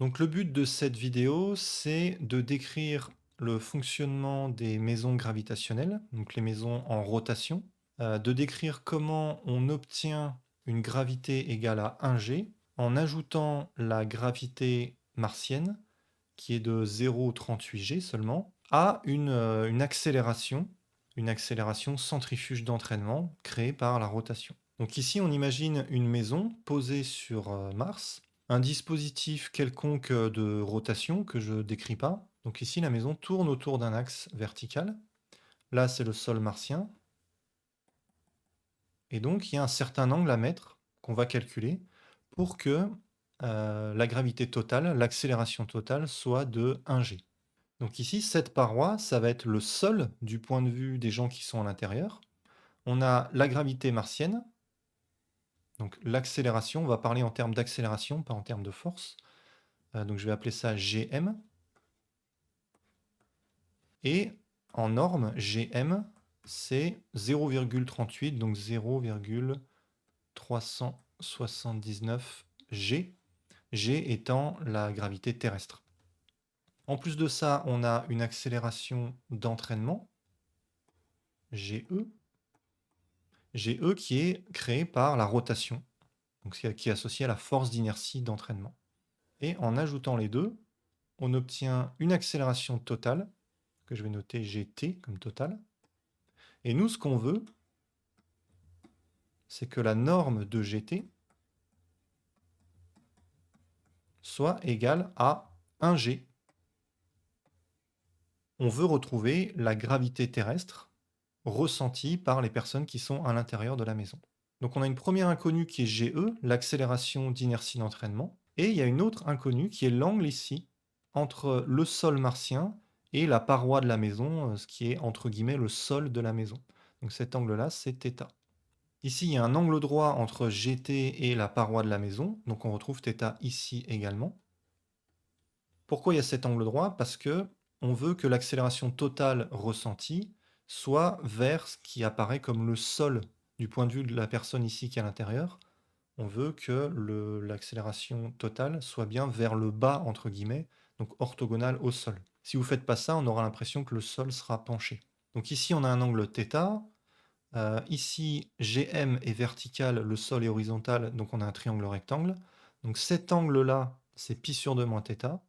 Donc le but de cette vidéo, c'est de décrire le fonctionnement des maisons gravitationnelles, donc les maisons en rotation, de décrire comment on obtient une gravité égale à 1 g en ajoutant la gravité martienne, qui est de 0,38 g seulement, à une accélération centrifuge d'entraînement créée par la rotation. Donc ici, on imagine une maison posée sur Mars, un dispositif quelconque de rotation que je décris pas. Donc ici, la maison tourne autour d'un axe vertical. Là, c'est le sol martien. Et donc, il y a un certain angle à mettre qu'on va calculer pour que la gravité totale, l'accélération totale, soit de 1 g. Donc ici, cette paroi, ça va être le sol du point de vue des gens qui sont à l'intérieur. On a la gravité martienne, donc l'accélération, on va parler en termes d'accélération, pas en termes de force. Donc je vais appeler ça Gm. Et en norme, Gm, c'est 0,38, donc 0,379 G, G étant la gravité terrestre. En plus de ça, on a une accélération d'entraînement, Ge, Ge qui est créée par la rotation, donc qui est associée à la force d'inertie d'entraînement. Et en ajoutant les deux, on obtient une accélération totale, que je vais noter Gt comme totale. Et nous, ce qu'on veut, c'est que la norme de Gt soit égale à 1 g. On veut retrouver la gravité terrestre ressentie par les personnes qui sont à l'intérieur de la maison. Donc on a une première inconnue qui est Ge, l'accélération d'inertie d'entraînement, et il y a une autre inconnue qui est l'angle ici entre le sol martien et la paroi de la maison, ce qui est entre guillemets le sol de la maison. Donc cet angle-là, c'est θ. Ici, il y a un angle droit entre Gt et la paroi de la maison, donc on retrouve θ ici également. Pourquoi il y a cet angle droit? Parce que on veut que l'accélération totale ressentie soit vers ce qui apparaît comme le sol du point de vue de la personne ici qui est à l'intérieur. On veut que l'accélération totale soit bien vers le bas, entre guillemets, donc orthogonale au sol. Si vous ne faites pas ça, on aura l'impression que le sol sera penché. Donc ici, on a un angle θ. Ici, Gm est vertical, le sol est horizontal, donc on a un triangle rectangle. Donc cet angle-là, c'est π sur 2 moins θ.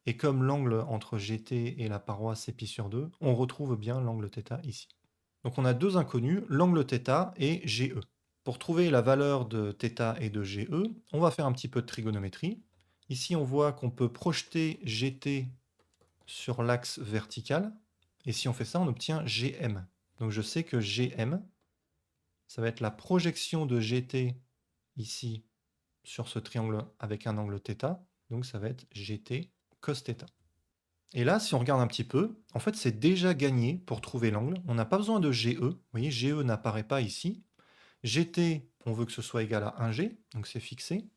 Et comme l'angle entre Gt et la paroi, c'est π sur 2, on retrouve bien l'angle θ ici. Donc on a deux inconnus, l'angle θ et Ge. Pour trouver la valeur de θ et de Ge, on va faire un petit peu de trigonométrie. Ici, on voit qu'on peut projeter Gt sur l'axe vertical. Et si on fait ça, on obtient Gm. Donc je sais que Gm, ça va être la projection de Gt ici sur ce triangle avec un angle θ. Donc ça va être Gt cos θ. Et là, si on regarde un petit peu, en fait, c'est déjà gagné pour trouver l'angle. On n'a pas besoin de Ge. Vous voyez, Ge n'apparaît pas ici. Gt, on veut que ce soit égal à 1g, donc c'est fixé.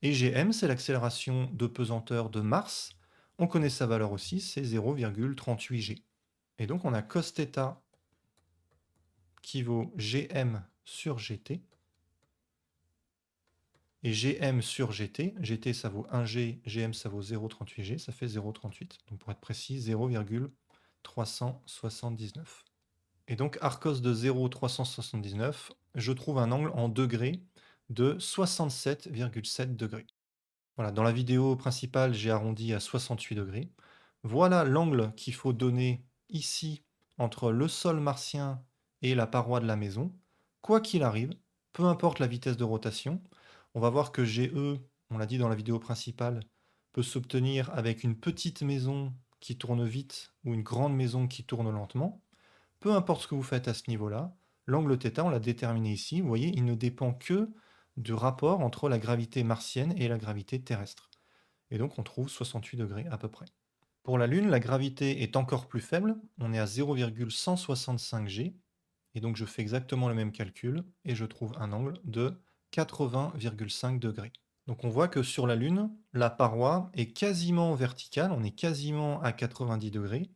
Et Gm, c'est l'accélération de pesanteur de Mars. On connaît sa valeur aussi, c'est 0,38 g. Et donc on a cos θ qui vaut Gm sur Gt. Et Gm sur Gt, Gt ça vaut 1g, Gm ça vaut 0,38 g, ça fait 0,38. Donc pour être précis, 0,379. Et donc arcos de 0,379, je trouve un angle en degrés de 67,7 degrés. Voilà, dans la vidéo principale, j'ai arrondi à 68 degrés. Voilà l'angle qu'il faut donner ici entre le sol martien et la paroi de la maison. Quoi qu'il arrive, peu importe la vitesse de rotation, on va voir que Ge, on l'a dit dans la vidéo principale, peut s'obtenir avec une petite maison qui tourne vite ou une grande maison qui tourne lentement. Peu importe ce que vous faites à ce niveau-là, l'angle θ, on l'a déterminé ici, vous voyez, il ne dépend que du rapport entre la gravité martienne et la gravité terrestre. Et donc on trouve 68 degrés à peu près. Pour la Lune, la gravité est encore plus faible, on est à 0,165 g, et donc je fais exactement le même calcul, et je trouve un angle de 80,5 degrés. Donc on voit que sur la Lune, la paroi est quasiment verticale, on est quasiment à 90 degrés.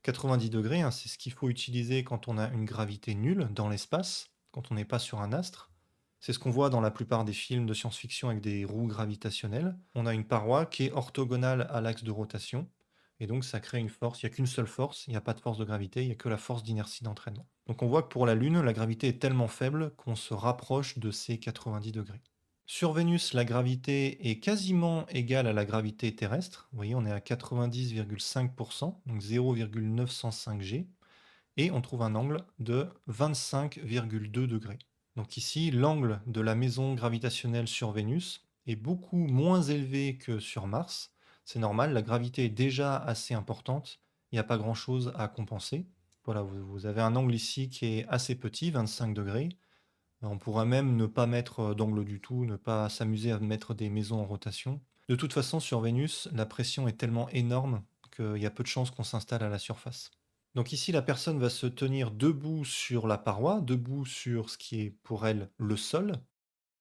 90 degrés, c'est ce qu'il faut utiliser quand on a une gravité nulle dans l'espace, quand on n'est pas sur un astre. C'est ce qu'on voit dans la plupart des films de science-fiction avec des roues gravitationnelles. On a une paroi qui est orthogonale à l'axe de rotation, et donc ça crée une force. Il n'y a qu'une seule force, il n'y a pas de force de gravité, il n'y a que la force d'inertie d'entraînement. Donc on voit que pour la Lune, la gravité est tellement faible qu'on se rapproche de ces 90 degrés. Sur Vénus, la gravité est quasiment égale à la gravité terrestre. Vous voyez, on est à 90,5%, donc 0,905 G, et on trouve un angle de 25,2 degrés. Donc ici, l'angle de la maison gravitationnelle sur Vénus est beaucoup moins élevé que sur Mars. C'est normal, la gravité est déjà assez importante, il n'y a pas grand-chose à compenser. Voilà, vous avez un angle ici qui est assez petit, 25 degrés. On pourrait même ne pas mettre d'angle du tout, ne pas s'amuser à mettre des maisons en rotation. De toute façon, sur Vénus, la pression est tellement énorme qu'il y a peu de chances qu'on s'installe à la surface. Donc ici, la personne va se tenir debout sur la paroi, debout sur ce qui est pour elle le sol,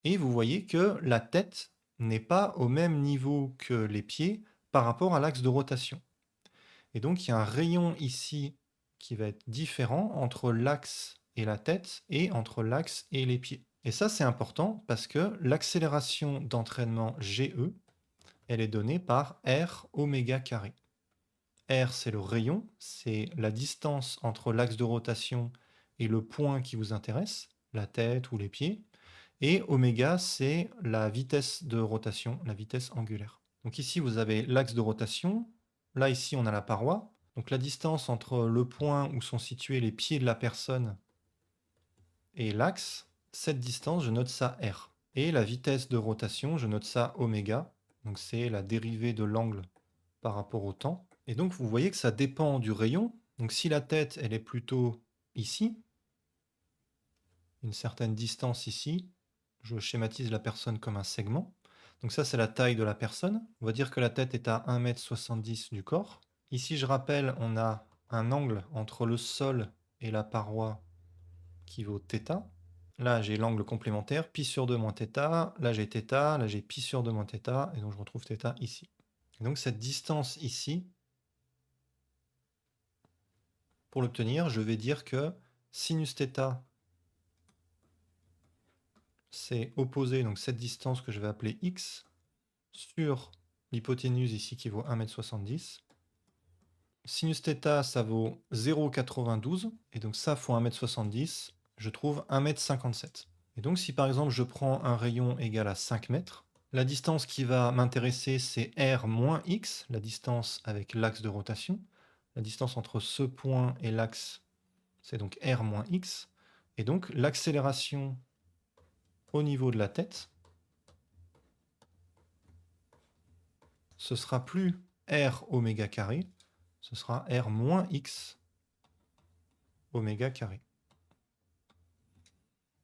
et vous voyez que la tête n'est pas au même niveau que les pieds par rapport à l'axe de rotation. Et donc il y a un rayon ici qui va être différent entre l'axe et la tête et entre l'axe et les pieds. Et ça, c'est important parce que l'accélération d'entraînement GE, elle est donnée par R oméga carré. R, c'est le rayon, c'est la distance entre l'axe de rotation et le point qui vous intéresse, la tête ou les pieds. Et oméga, c'est la vitesse de rotation, la vitesse angulaire. Donc ici, vous avez l'axe de rotation. Là, ici, on a la paroi. Donc la distance entre le point où sont situés les pieds de la personne et l'axe, cette distance, je note ça R. Et la vitesse de rotation, je note ça oméga. Donc c'est la dérivée de l'angle par rapport au temps. Et donc, vous voyez que ça dépend du rayon. Donc si la tête, elle est plutôt ici, une certaine distance ici, je schématise la personne comme un segment. Donc ça, c'est la taille de la personne. On va dire que la tête est à 1,70 m du corps. Ici, je rappelle, on a un angle entre le sol et la paroi qui vaut θ. Là, j'ai l'angle complémentaire, pi sur 2 moins θ. Là, j'ai θ. Là, j'ai pi sur 2 moins θ. Et donc, je retrouve θ ici. Et donc, cette distance ici, pour l'obtenir, je vais dire que sinus θ, c'est opposé, donc cette distance que je vais appeler x, sur l'hypoténuse ici qui vaut 1,70 m. Sinus θ, ça vaut 0,92, et donc ça fois 1,70 m, je trouve 1,57 m. Et donc si par exemple je prends un rayon égal à 5 mètres, la distance qui va m'intéresser c'est r moins x, la distance avec l'axe de rotation. La distance entre ce point et l'axe, c'est donc r moins x. Et donc l'accélération au niveau de la tête, ce sera plus r oméga carré, ce sera r moins x oméga carré.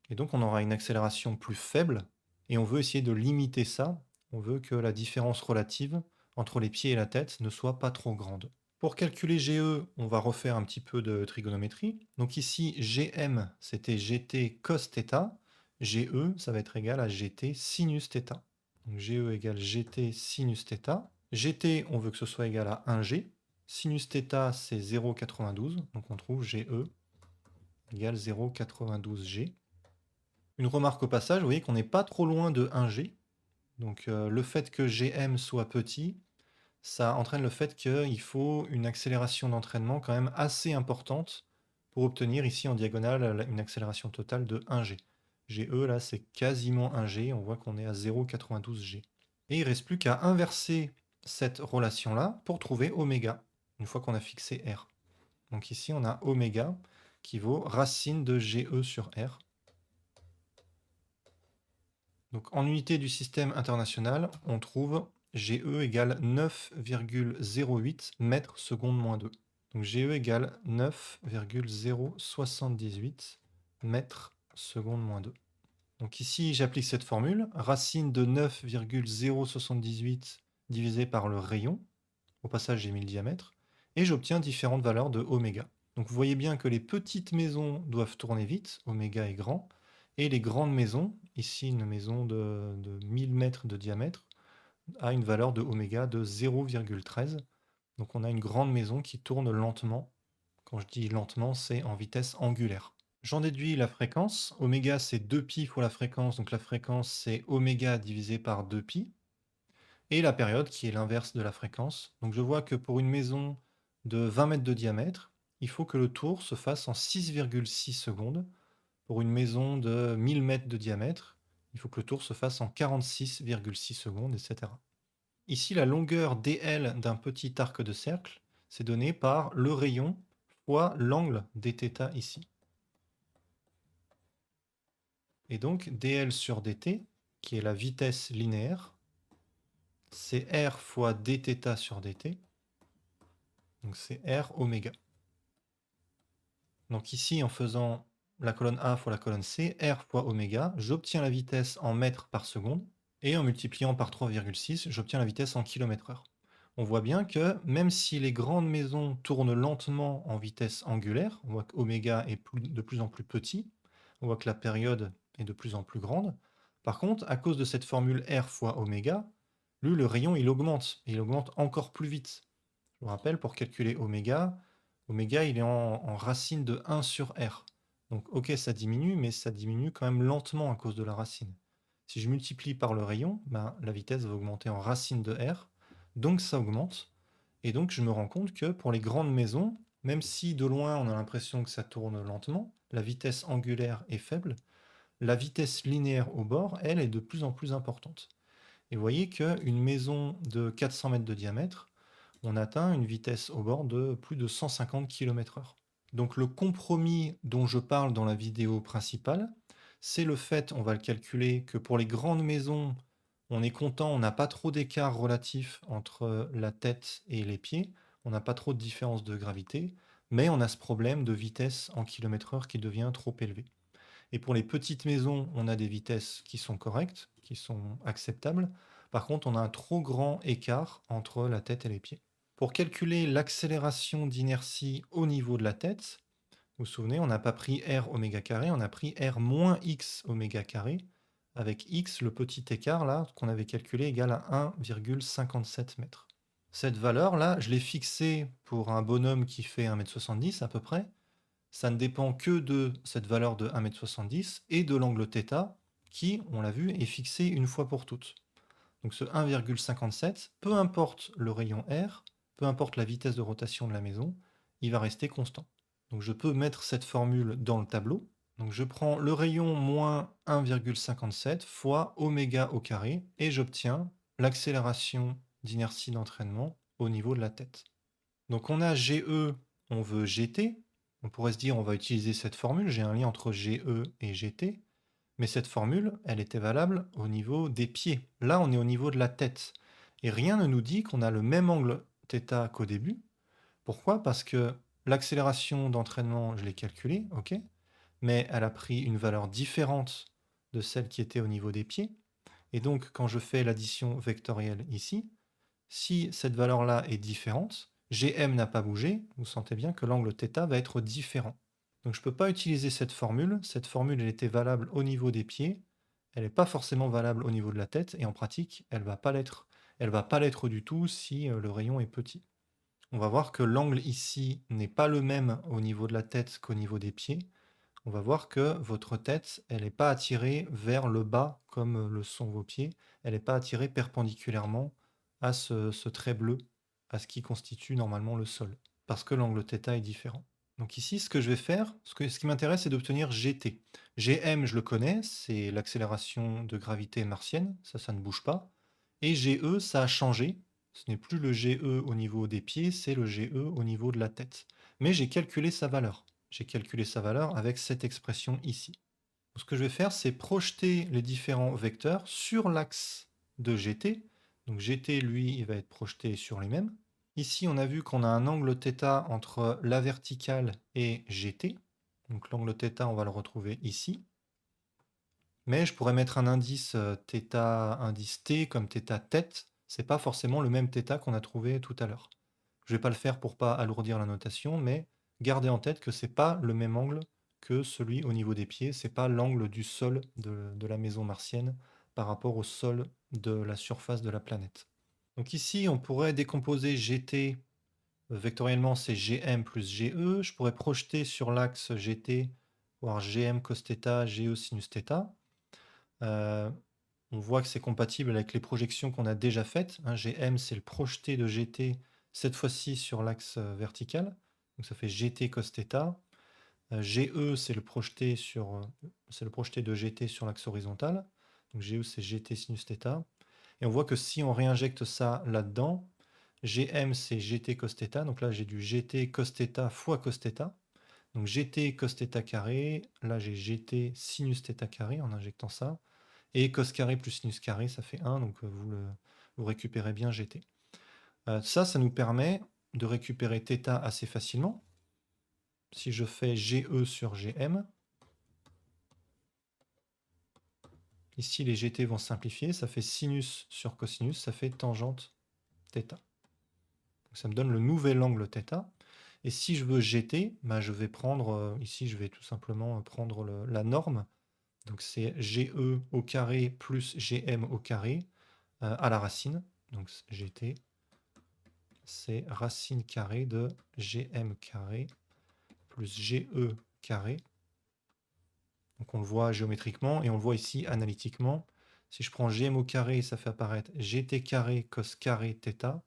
Et donc on aura une accélération plus faible, et on veut essayer de limiter ça. On veut que la différence relative entre les pieds et la tête ne soit pas trop grande. Pour calculer GE, on va refaire un petit peu de trigonométrie. Donc ici, GM, c'était GT cos θ. GE, ça va être égal à GT sinus θ. Donc GE égale GT sinus θ. GT, on veut que ce soit égal à 1G. Sinus θ, c'est 0,92. Donc on trouve GE égale 0,92G. Une remarque au passage, vous voyez qu'on n'est pas trop loin de 1G. Donc le fait que GM soit petit, ça entraîne le fait qu'il faut une accélération d'entraînement quand même assez importante pour obtenir ici en diagonale une accélération totale de 1G. GE, là, c'est quasiment 1G. On voit qu'on est à 0,92G. Et il ne reste plus qu'à inverser cette relation-là pour trouver oméga, une fois qu'on a fixé R. Donc ici, on a oméga qui vaut racine de GE sur R. Donc en unité du système international, on trouve GE égale 9,08 mètres secondes moins 2. Donc GE égale 9,078 mètres secondes moins 2. Donc ici, j'applique cette formule. Racine de 9,078 divisé par le rayon. Au passage, j'ai mis le diamètre. Et j'obtiens différentes valeurs de oméga. Donc vous voyez bien que les petites maisons doivent tourner vite. Oméga est grand. Et les grandes maisons, ici une maison de 1000 mètres de diamètre, a une valeur de oméga de 0,13. Donc on a une grande maison qui tourne lentement. Quand je dis lentement, c'est en vitesse angulaire. J'en déduis la fréquence. Oméga, c'est 2π fois la fréquence, donc la fréquence, c'est oméga divisé par 2π. Et la période, qui est l'inverse de la fréquence. Donc je vois que pour une maison de 20 mètres de diamètre, il faut que le tour se fasse en 6,6 secondes. Pour une maison de 1000 mètres de diamètre, il faut que le tour se fasse en 46,6 secondes, etc. Ici, la longueur dl d'un petit arc de cercle, c'est donné par le rayon fois l'angle dθ ici. Et donc, dl sur dt, qui est la vitesse linéaire, c'est r fois dθ sur dt, donc c'est r oméga. Donc ici, en faisant la colonne A fois la colonne C, r fois oméga, j'obtiens la vitesse en mètres par seconde, et en multipliant par 3,6, j'obtiens la vitesse en km/h. On voit bien que même si les grandes maisons tournent lentement en vitesse angulaire, on voit qu'oméga est de plus en plus petit, on voit que la période est de plus en plus grande. Par contre, à cause de cette formule R fois oméga, lui, le rayon, il augmente, et il augmente encore plus vite. Je vous rappelle, pour calculer oméga, oméga, il est en racine de 1 sur R. Donc, ok, ça diminue, mais ça diminue quand même lentement à cause de la racine. Si je multiplie par le rayon, ben, la vitesse va augmenter en racine de R, donc ça augmente. Et donc, je me rends compte que pour les grandes maisons, même si de loin on a l'impression que ça tourne lentement, la vitesse angulaire est faible, la vitesse linéaire au bord, elle, est de plus en plus importante. Et vous voyez qu'une maison de 400 mètres de diamètre, on atteint une vitesse au bord de plus de 150 km/h. Donc le compromis dont je parle dans la vidéo principale, c'est le fait, on va le calculer, que pour les grandes maisons, on est content, on n'a pas trop d'écart relatif entre la tête et les pieds, on n'a pas trop de différence de gravité, mais on a ce problème de vitesse en km/h qui devient trop élevé. Et pour les petites maisons, on a des vitesses qui sont correctes, qui sont acceptables. Par contre, on a un trop grand écart entre la tête et les pieds. Pour calculer l'accélération d'inertie au niveau de la tête, vous vous souvenez, on n'a pas pris r oméga carré, on a pris r moins x oméga carré, avec x, le petit écart là, qu'on avait calculé, égal à 1,57 m. Cette valeur-là, je l'ai fixée pour un bonhomme qui fait 1,70 m à peu près. Ça ne dépend que de cette valeur de 1,70 m et de l'angle θ, qui, on l'a vu, est fixé une fois pour toutes. Donc ce 1,57, peu importe le rayon R, peu importe la vitesse de rotation de la maison, il va rester constant. Donc je peux mettre cette formule dans le tableau. Donc je prends le rayon moins 1,57 fois oméga au carré et j'obtiens l'accélération d'inertie d'entraînement au niveau de la tête. Donc on a GE, on veut GT. On pourrait se dire on va utiliser cette formule, j'ai un lien entre GE et GT. Mais cette formule, elle était valable au niveau des pieds. Là, on est au niveau de la tête. Et rien ne nous dit qu'on a le même angle θ qu'au début. Pourquoi? Parce que l'accélération d'entraînement, je l'ai calculée, ok, mais elle a pris une valeur différente de celle qui était au niveau des pieds. Et donc, quand je fais l'addition vectorielle ici, si cette valeur-là est différente, Gm n'a pas bougé, vous sentez bien que l'angle θ va être différent. Donc je ne peux pas utiliser cette formule. Cette formule, elle était valable au niveau des pieds. Elle n'est pas forcément valable au niveau de la tête. Et en pratique, elle ne va pas l'être. Elle ne va pas l'être du tout si le rayon est petit. On va voir que l'angle ici n'est pas le même au niveau de la tête qu'au niveau des pieds. On va voir que votre tête, elle n'est pas attirée vers le bas comme le sont vos pieds. Elle n'est pas attirée perpendiculairement à ce trait bleu, à ce qui constitue normalement le sol, parce que l'angle θ est différent. Donc ici, ce que je vais faire, ce qui m'intéresse, c'est d'obtenir GT. Gm, je le connais, c'est l'accélération de gravité martienne, ça ne bouge pas. Et GE, ça a changé. Ce n'est plus le GE au niveau des pieds, c'est le GE au niveau de la tête. Mais j'ai calculé sa valeur. J'ai calculé sa valeur avec cette expression ici. Ce que je vais faire, c'est projeter les différents vecteurs sur l'axe de GT. Donc GT, lui, il va être projeté sur les mêmes. Ici, on a vu qu'on a un angle θ entre la verticale et GT. Donc l'angle θ, on va le retrouver ici. Mais je pourrais mettre un indice θ, indice T comme θ tête. C'est pas forcément le même θ qu'on a trouvé tout à l'heure. Je vais pas le faire pour pas alourdir la notation, mais gardez en tête que c'est pas le même angle que celui au niveau des pieds. C'est pas l'angle du sol de la maison martienne par rapport au sol de la surface de la planète. Donc ici, on pourrait décomposer GT vectoriellement, c'est Gm plus Ge. Je pourrais projeter sur l'axe GT pour avoir GM cos θ, GE sinus θ. On voit que c'est compatible avec les projections qu'on a déjà faites, hein. GM, c'est le projeté de GT, cette fois-ci sur l'axe vertical. Donc ça fait GT cos θ. GE, c'est le projeté de GT sur l'axe horizontal. Donc GE, c'est GT sinus θ. Et on voit que si on réinjecte ça là-dedans, GM, c'est GT cos θ. Donc là, j'ai du GT cos θ fois cos θ. Donc GT cos θ carré. Là, j'ai GT sinus θ carré en injectant ça. Et cos carré plus sinus carré, ça fait 1. Donc vous récupérez bien GT. Ça nous permet de récupérer θ assez facilement. Si je fais GE sur GM, ici les GT vont simplifier, ça fait sinus sur cosinus, ça fait tangente θ. Donc ça me donne le nouvel angle θ. Et si je veux GT, bah, je vais prendre, ici je vais tout simplement prendre la norme. Donc c'est GE au carré plus GM au carré à la racine. Donc GT, c'est racine carrée de GM carré plus GE carré. Donc on le voit géométriquement et on le voit ici analytiquement. Si je prends GM au carré, ça fait apparaître GT carré cos carré θ.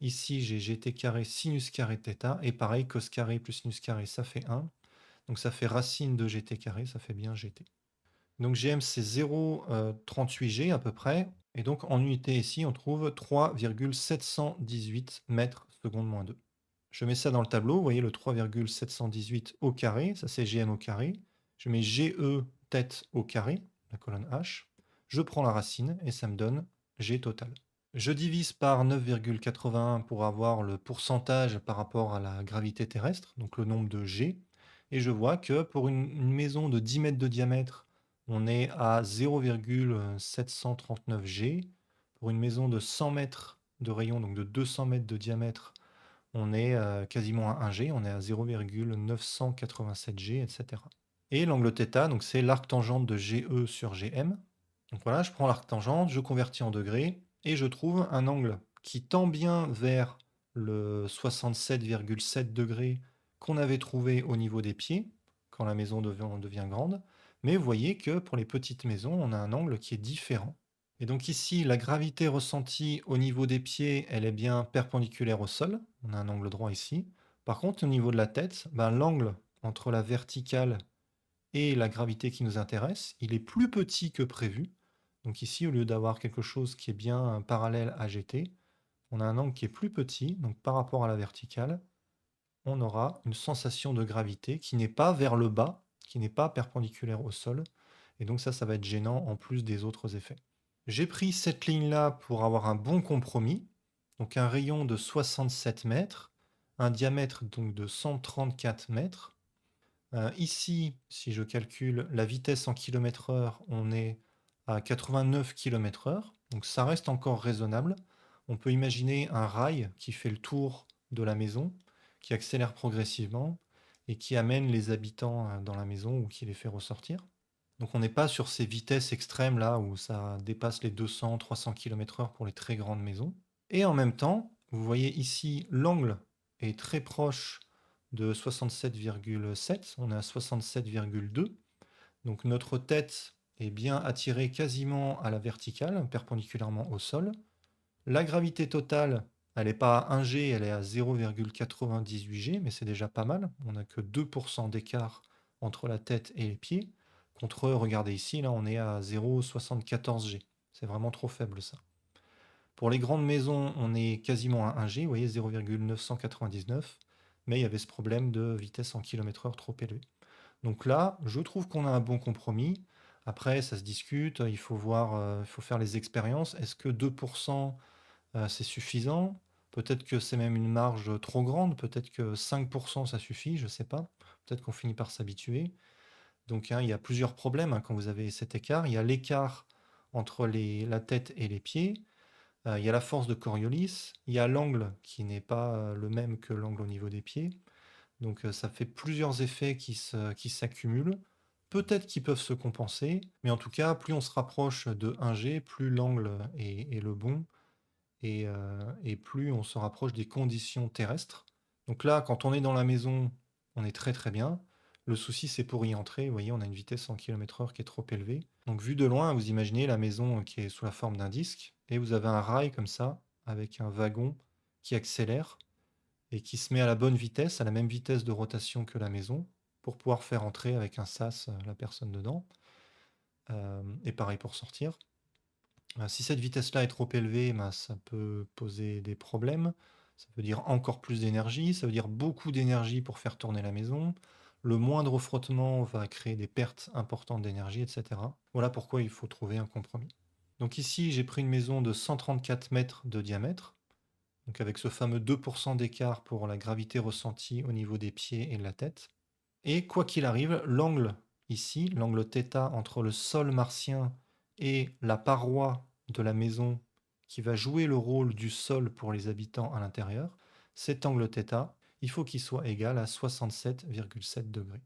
Ici, j'ai GT carré sinus carré θ. Et pareil, cos carré plus sinus carré, ça fait 1. Donc ça fait racine de GT carré, ça fait bien GT. Donc GM, c'est 0,38 G à peu près. Et donc en unité ici, on trouve 3,718 mètres seconde moins 2. Je mets ça dans le tableau, vous voyez le 3,718 au carré, ça c'est GM au carré. Je mets GE tête au carré, la colonne H. Je prends la racine et ça me donne G total. Je divise par 9,81 pour avoir le pourcentage par rapport à la gravité terrestre, donc le nombre de G. Et je vois que pour une maison de 10 mètres de diamètre, on est à 0,739 G. Pour une maison de 100 mètres de rayon, donc de 200 mètres de diamètre, on est quasiment à 1 G, on est à 0,987 G, etc. Et l'angle θ, donc c'est l'arc tangente de GE sur GM. Donc voilà, je prends l'arc tangente, je convertis en degrés, et je trouve un angle qui tend bien vers le 67,7 degrés qu'on avait trouvé au niveau des pieds, quand la maison devient grande. Mais vous voyez que pour les petites maisons, on a un angle qui est différent. Et donc ici, la gravité ressentie au niveau des pieds, elle est bien perpendiculaire au sol. On a un angle droit ici. Par contre, au niveau de la tête, ben, l'angle entre la verticale et la gravité qui nous intéresse, il est plus petit que prévu. Donc ici, au lieu d'avoir quelque chose qui est bien parallèle à GT, on a un angle qui est plus petit. Donc par rapport à la verticale, on aura une sensation de gravité qui n'est pas vers le bas, qui n'est pas perpendiculaire au sol. Et donc ça va être gênant en plus des autres effets. J'ai pris cette ligne-là pour avoir un bon compromis. Donc un rayon de 67 mètres, un diamètre donc de 134 mètres. Ici, si je calcule la vitesse en km/h, on est à 89 km/h. Donc ça reste encore raisonnable. On peut imaginer un rail qui fait le tour de la maison, qui accélère progressivement et qui amène les habitants dans la maison ou qui les fait ressortir. Donc on n'est pas sur ces vitesses extrêmes là où ça dépasse les 200-300 km/h pour les très grandes maisons. Et en même temps, vous voyez ici l'angle est très proche de 67,7, on est à 67,2. Donc notre tête est bien attirée quasiment à la verticale, perpendiculairement au sol. La gravité totale, elle n'est pas à 1 G, elle est à 0,98 G, mais c'est déjà pas mal. On n'a que 2% d'écart entre la tête et les pieds. Contre, regardez ici, là on est à 0,74 G. C'est vraiment trop faible ça. Pour les grandes maisons, on est quasiment à 1 G, vous voyez 0,999, mais il y avait ce problème de vitesse en km/h trop élevé. Donc là, je trouve qu'on a un bon compromis. Après, ça se discute, il faut voir, il faut faire les expériences. Est-ce que 2% c'est suffisant? Peut-être que c'est même une marge trop grande, peut-être que 5% ça suffit, je ne sais pas. Peut-être qu'on finit par s'habituer. Donc hein, il y a plusieurs problèmes hein, quand vous avez cet écart. Il y a l'écart entre la tête et les pieds. Il y a la force de Coriolis. Il y a l'angle qui n'est pas le même que l'angle au niveau des pieds. Donc ça fait plusieurs effets qui s'accumulent. Peut-être qu'ils peuvent se compenser, mais en tout cas, plus on se rapproche de 1 G, plus l'angle est le bon et plus on se rapproche des conditions terrestres. Donc là, quand on est dans la maison, on est très très bien. Le souci, c'est pour y entrer, vous voyez, on a une vitesse en km/h qui est trop élevée. Donc vu de loin, vous imaginez la maison qui est sous la forme d'un disque, et vous avez un rail comme ça, avec un wagon qui accélère et qui se met à la bonne vitesse, à la même vitesse de rotation que la maison, pour pouvoir faire entrer avec un sas la personne dedans. Et pareil pour sortir. Si cette vitesse-là est trop élevée, ben, ça peut poser des problèmes. Ça veut dire encore plus d'énergie, ça veut dire beaucoup d'énergie pour faire tourner la maison. Le moindre frottement va créer des pertes importantes d'énergie, etc. Voilà pourquoi il faut trouver un compromis. Donc ici, j'ai pris une maison de 134 mètres de diamètre, donc avec ce fameux 2% d'écart pour la gravité ressentie au niveau des pieds et de la tête. Et quoi qu'il arrive, l'angle ici, l'angle θ entre le sol martien et la paroi de la maison qui va jouer le rôle du sol pour les habitants à l'intérieur, cet angle θ, il faut qu'il soit égal à 67,7 degrés.